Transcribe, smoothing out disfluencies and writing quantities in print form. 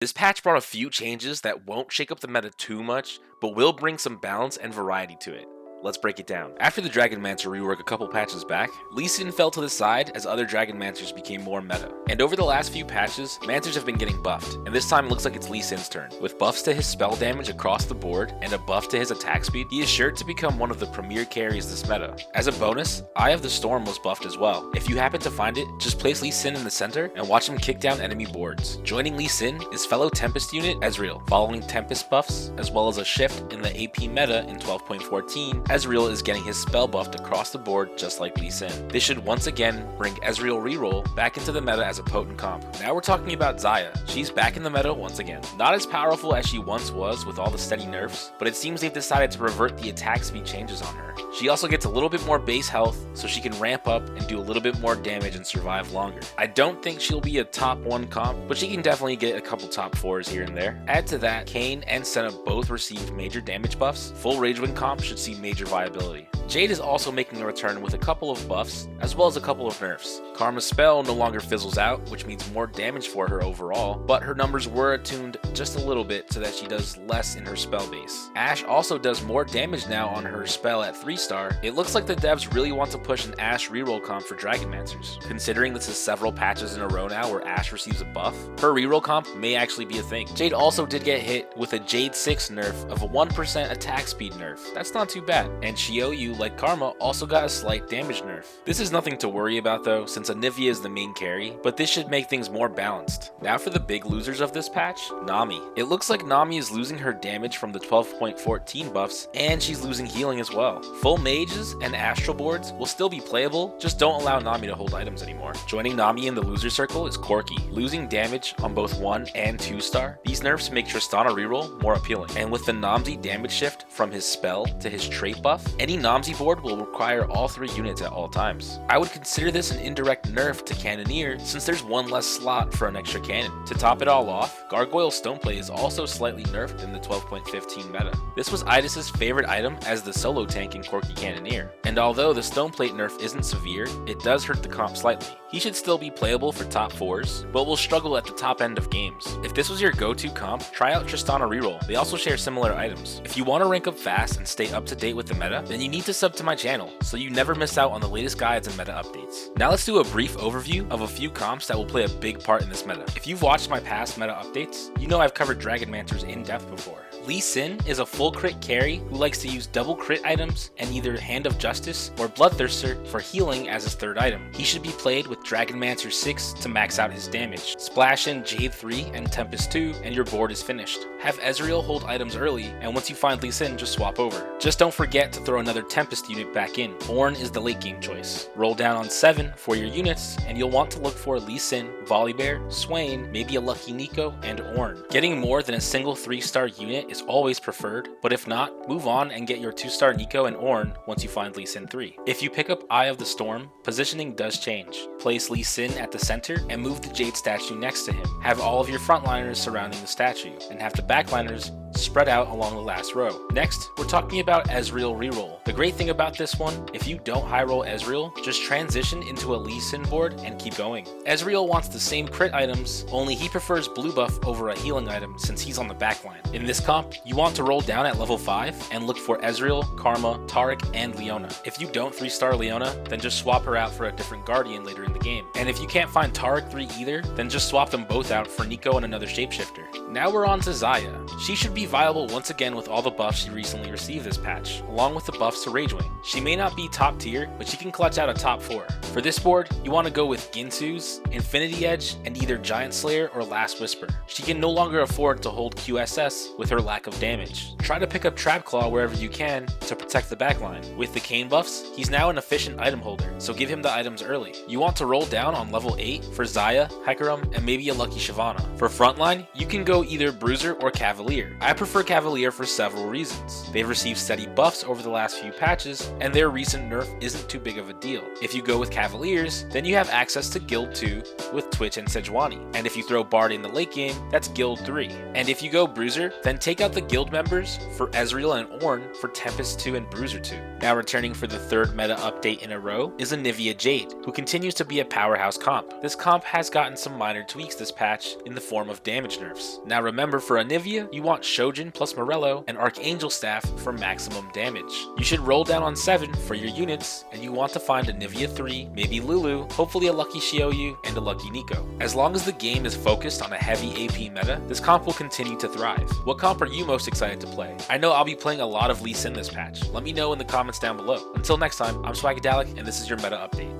This patch brought a few changes that won't shake up the meta too much, but will bring some balance and variety to it. Let's break it down. After the Dragonmancer rework a couple patches back, Lee Sin fell to the side as other Dragonmancers became more meta. And over the last few patches, Mancers have been getting buffed, and this time it looks like it's Lee Sin's turn. With buffs to his spell damage across the board and a buff to his attack speed, he is sure to become one of the premier carries this meta. As a bonus, Eye of the Storm was buffed as well. If you happen to find it, just place Lee Sin in the center and watch him kick down enemy boards. Joining Lee Sin is fellow Tempest unit Ezreal. Following Tempest buffs, as well as a shift in the AP meta in 12.14, Ezreal is getting his spell buffed across the board just like Lee Sin. This should once again bring Ezreal reroll back into the meta as a potent comp. Now we're talking about Xayah. She's back in the meta once again. Not as powerful as she once was with all the steady nerfs, but it seems they've decided to revert the attack speed changes on her. She also gets a little bit more base health, so she can ramp up and do a little bit more damage and survive longer. I don't think she'll be a top 1 comp, but she can definitely get a couple top 4s here and there. Add to that, Kayn and Senna both received major damage buffs. Full Ragewing comp should see major viability. Jade is also making a return with a couple of buffs, as well as a couple of nerfs. Karma's spell no longer fizzles out, which means more damage for her overall, but her numbers were attuned just a little bit so that she does less in her spell base. Ashe also does more damage now on her spell at 3-star. It looks like the devs really want to push an Ashe reroll comp for Dragonmancers. Considering this is several patches in a row now where Ashe receives a buff, her reroll comp may actually be a thing. Jade also did get hit with a Jade 6 nerf of a 1% attack speed nerf. That's not too bad. And Xiaoyu, like Karma, also got a slight damage nerf. This is nothing to worry about though, since Anivia is the main carry, but this should make things more balanced. Now for the big losers of this patch, Nami. It looks like Nami is losing her damage from the 12.14 buffs, and she's losing healing as well. Full mages and astral boards will still be playable, just don't allow Nami to hold items anymore. Joining Nami in the loser circle is Corki, losing damage on both 1 and 2-star. These nerfs make Tristana reroll more appealing, and with the Namzi damage shift from his spell to his trait buff, any Namzi board will require all 3 units at all times. I would consider this an indirect nerf to Cannoneer, since there's 1 less slot for an extra cannon. To top it all off, Gargoyle Stoneplate is also slightly nerfed in the 12.15 meta. This was Idis's favorite item as the solo tank in Corki Cannoneer, and although the Stoneplate nerf isn't severe, it does hurt the comp slightly. He should still be playable for top 4s, but will struggle at the top end of games. If this was your go-to comp, try out Tristana Reroll. They also share similar items. If you want to rank up fast and stay up to date with the meta, then you need to sub to my channel, so you never miss out on the latest guides and meta updates. Now let's do a brief overview of a few comps that will play a big part in this meta. If you've watched my past meta updates, you know I've covered Dragonmancers in depth before. Lee Sin is a full crit carry who likes to use double crit items and either Hand of Justice or Bloodthirster for healing as his 3rd item. He should be played with Dragonmancer 6 to max out his damage. Splash in Jade 3 and Tempest 2 and your board is finished. Have Ezreal hold items early, and once you find Lee Sin, just swap over. Just don't forget to throw another Tempest unit back in. Ornn is the late game choice. Roll down on 7 for your units, and you'll want to look for Lee Sin, Volibear, Swain, maybe a lucky Neeko, and Ornn. Getting more than a single 3-star unit is always preferred, but if not, move on and get your 2-star Neeko and Ornn once you find Lee Sin 3. If you pick up Eye of the Storm, positioning does change. Place Lee Sin at the center and move the Jade statue next to him. Have all of your frontliners surrounding the statue, and have the backliners spread out along the last row. Next, we're talking about Ezreal reroll. The great thing about this one, if you don't high roll Ezreal, just transition into a Lee Sin board and keep going. Ezreal wants the same crit items, only he prefers blue buff over a healing item since he's on the backline. In this comp, you want to roll down at level 5 and look for Ezreal, Karma, Taric, and Leona. If you don't 3-star Leona, then just swap her out for a different Guardian later in the game. And if you can't find Taric 3 either, then just swap them both out for Neeko and another shapeshifter. Now we're on to Xayah. She should be viable once again with all the buffs she recently received this patch, along with the buffs to Ragewing. She may not be top tier, but she can clutch out a top 4. For this board, you want to go with Ginsu's, Infinity Edge, and either Giant Slayer or Last Whisper. She can no longer afford to hold QSS with her lack of damage. Try to pick up Trap Claw wherever you can to protect the backline. With the Kayn buffs, he's now an efficient item holder, so give him the items early. You want to roll down on level 8 for Xayah, Hecarim, and maybe a lucky Shyvana. For frontline, you can go either Bruiser or Cavalier. Cavalier. I prefer Cavalier for several reasons. They've received steady buffs over the last few patches, and their recent nerf isn't too big of a deal. If you go with Cavaliers, then you have access to Guild 2 with Twitch and Sejuani, and if you throw Bard in the late game, that's Guild 3. And if you go Bruiser, then take out the guild members for Ezreal and Ornn for Tempest 2 and Bruiser 2. Now returning for the third meta update in a row is Anivia Jade, who continues to be a powerhouse comp. This comp has gotten some minor tweaks this patch in the form of damage nerfs. Now remember, for Anivia, you want Shojin plus Morello and Archangel Staff for maximum damage. You should roll down on 7 for your units, and you want to find Anivia 3, maybe Lulu, hopefully a lucky Xiaoyu, and a lucky Nico. As long as the game is focused on a heavy AP meta, this comp will continue to thrive. What comp are you most excited to play? I know I'll be playing a lot of Lee Sin this patch. Let me know in the comments down below. Until next time, I'm Swagadelic, and this is your meta update.